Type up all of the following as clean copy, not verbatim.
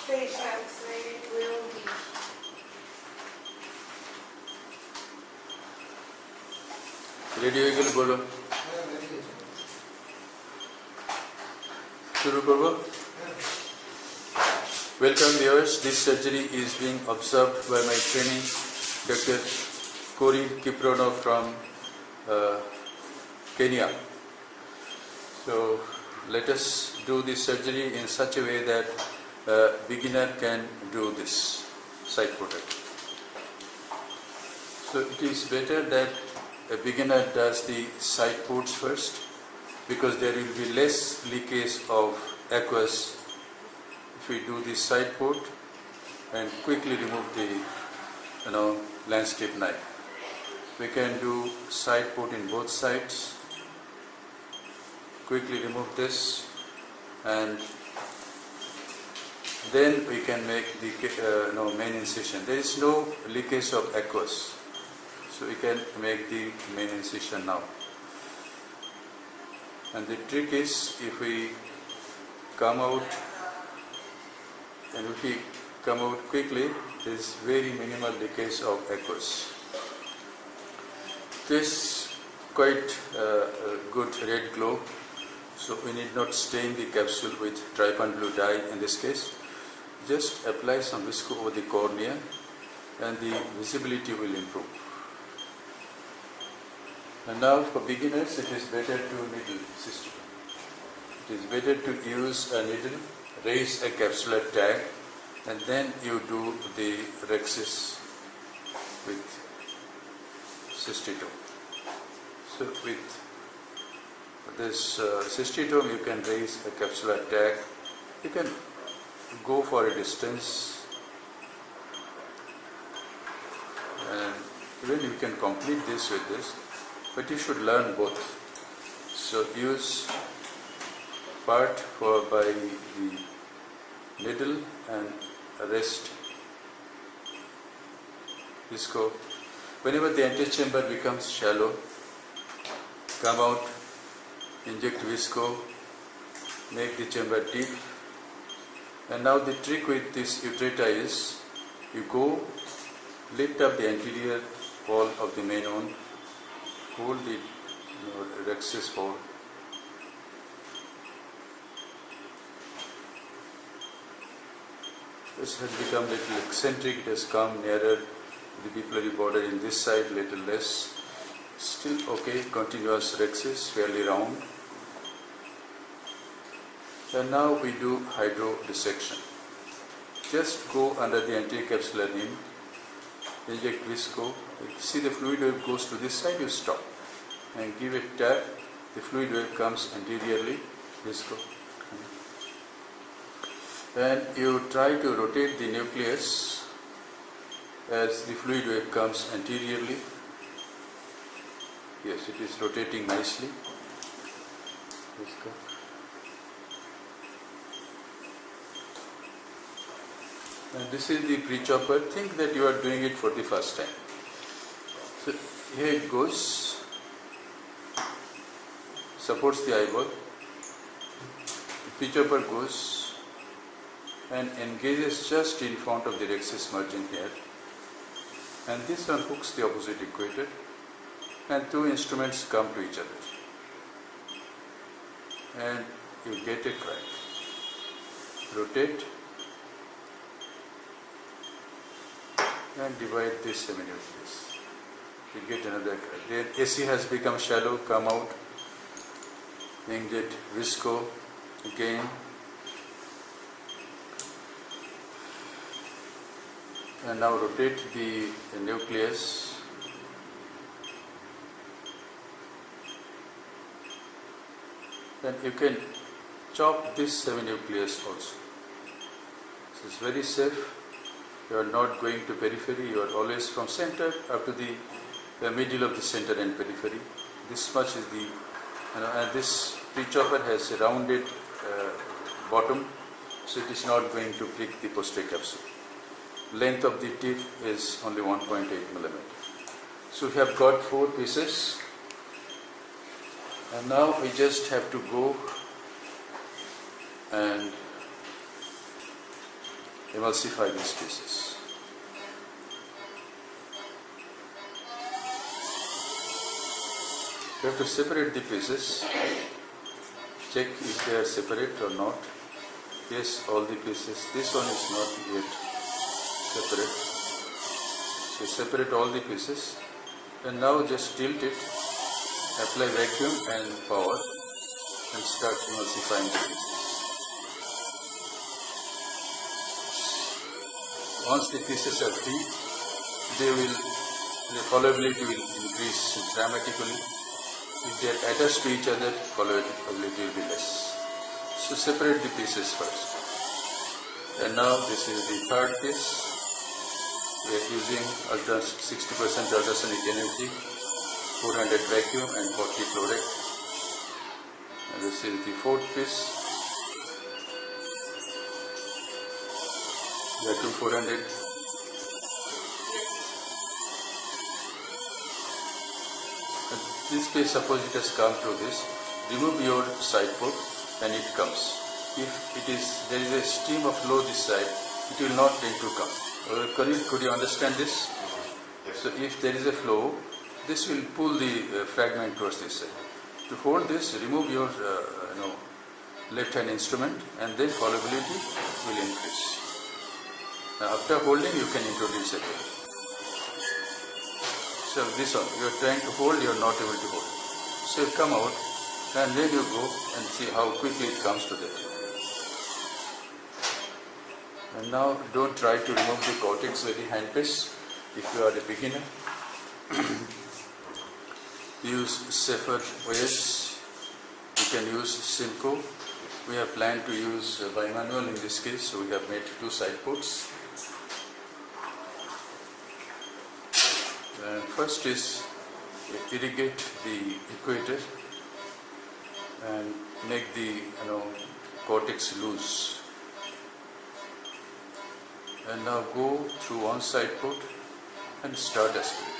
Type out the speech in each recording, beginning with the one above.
patients will be. Ready हो गए बोलो शुरू करो Welcome viewers, this surgery is being observed by my training Dr. Corey Kiprono from Kenya. So let us do this surgery in such a way that a beginner can do this side protect. So it is better that a beginner does the side ports first because there will be less leakage of aqueous if we do the side port and quickly remove the landscape knife. We can do side port in both sides, quickly remove this, and then we can make the main incision. There is no leakage of aqueous, so we can make the main incision now. And the trick is, if we come out quickly, there is very minimal leakage of aqueous. This quite good red glow, so we need not stain the capsule with trypan blue dye in this case. Just apply some visco over the cornea and the visibility will improve. And now for beginners, it is better to needle system. It is better to use a needle, raise a capsular tag, and then you do the rhexis with cystitome. So with this cystitome, you can raise a capsular tag. You can go for a distance, and even you can complete this with this. But you should learn both. So use part by the needle and rest visco. Whenever the antechamber becomes shallow, come out, inject visco, make the chamber deep. And now the trick with this utreta is, you go, lift up the anterior wall of the main wound, hold the rhexis forward. This has become a little eccentric, it has come nearer the pupillary border in this side, little less. Still okay, continuous rhexis, fairly round. And now we do hydrodissection. Just go under the anterior capsular rim, inject visco. See the fluid wave goes to this side, you stop and give it tap. The fluid wave comes anteriorly, visco. And you try to rotate the nucleus as the fluid wave comes anteriorly. Yes, it is rotating nicely. Visco. And this is the pre-chopper. Think that you are doing it for the first time. So here it goes, supports the eyeball. The pre-chopper goes and engages just in front of the rhexis margin here. And this one hooks the opposite equator, and two instruments come to each other. And you get a crack. Rotate and divide this seminucleus. You get another crack. Then AC has become shallow, come out, inject visco again. And now rotate the nucleus. Then you can chop this seminucleus also. This is very safe. You are not going to periphery, you are always from center up to the middle of the center and periphery. This much is the, and this pre-chopper has a rounded bottom, so it is not going to prick the posterior capsule. Length of the tip is only 1.8 millimeter. So we have got 4 pieces, and now we just have to go and emulsify these pieces. You have to separate the pieces, check if they are separate or not. Yes, all the pieces. This one is not yet separate. So separate all the pieces and now just tilt it, apply vacuum and power and start emulsifying the pieces. Once the pieces are free, the colorability will increase dramatically. If they are attached to each other, colorability will be less. So separate the pieces first. And now this is the third piece. We are using 60% ultrasonic energy, 400 vacuum and 40 Cortex. And this is the fourth piece. Vacuum 400. And this piece, suppose it has come to this, remove your side port and it comes. If there is a stream of flow this side, it will not tend to come. Could you understand this? Yes. So if there is a flow, this will pull the fragment towards this side. To hold this, remove your left hand instrument and then colorability will increase. Now after holding, you can introduce again. So this one, you are trying to hold, you are not able to hold. So you come out and then you go and see how quickly it comes to the tip. And now don't try to remove the cortex with the hand piece if you are a beginner. Use safer ways. You can use Simcoe. We have planned to use bimanual in this case, so we have made 2 side ports. And first is irrigate the equator and make the cortex loose. And now go through one side port and start aspirating.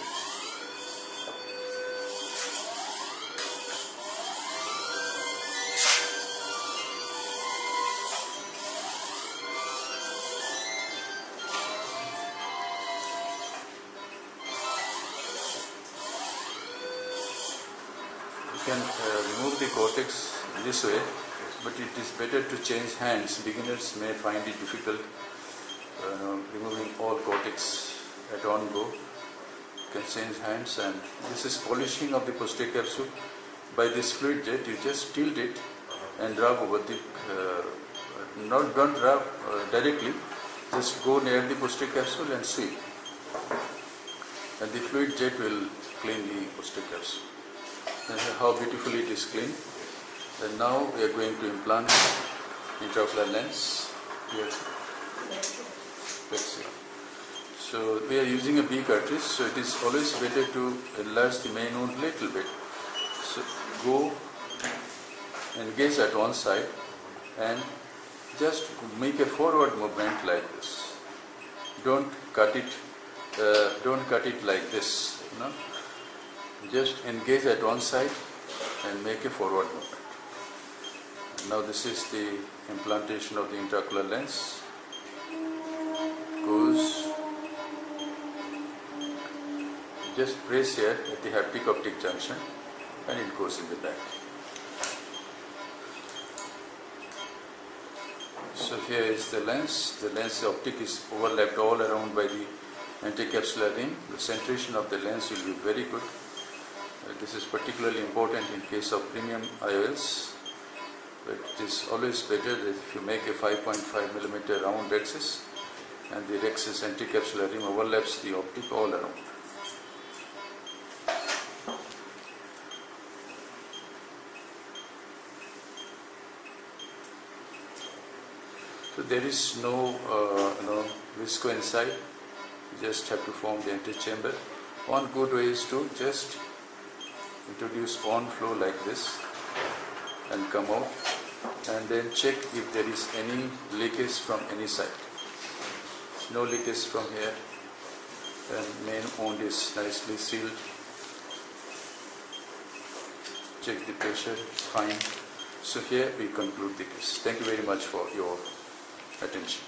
You can remove the cortex this way, but it is better to change hands. Beginners may find it difficult removing all cortex at one go. You can change hands, and this is polishing of the posterior capsule. By this fluid jet, you just tilt it and rub over the, don't rub directly, just go near the posterior capsule and sweep. And the fluid jet will clean the posterior capsule. And how beautifully it is cleaned. And now we are going to implant intraocular lens here. So we are using a B cartridge, so it is always better to enlarge the main wound little bit. So go engage at one side and just make a forward movement like this. Don't cut it like this. Just engage at one side and make a forward movement. Now this is the implantation of the intraocular lens. Goes, just press here at the haptic optic junction and it goes in the back. So here is the lens. The lens optic is overlapped all around by the anticapsular ring. The centration of the lens will be very good. This is particularly important in case of premium IOLs. But it is always better that if you make a 5.5 mm round axis and the rexis anticapsular ring overlaps the optic all around. So there is no visco inside. You just have to form the antechamber. One good way is to just introduce on flow like this and come out, and then check if there is any leakage from any side. No leakage from here, and main wound is nicely sealed. Check the pressure, fine. So here we conclude the case. Thank you very much for your attention.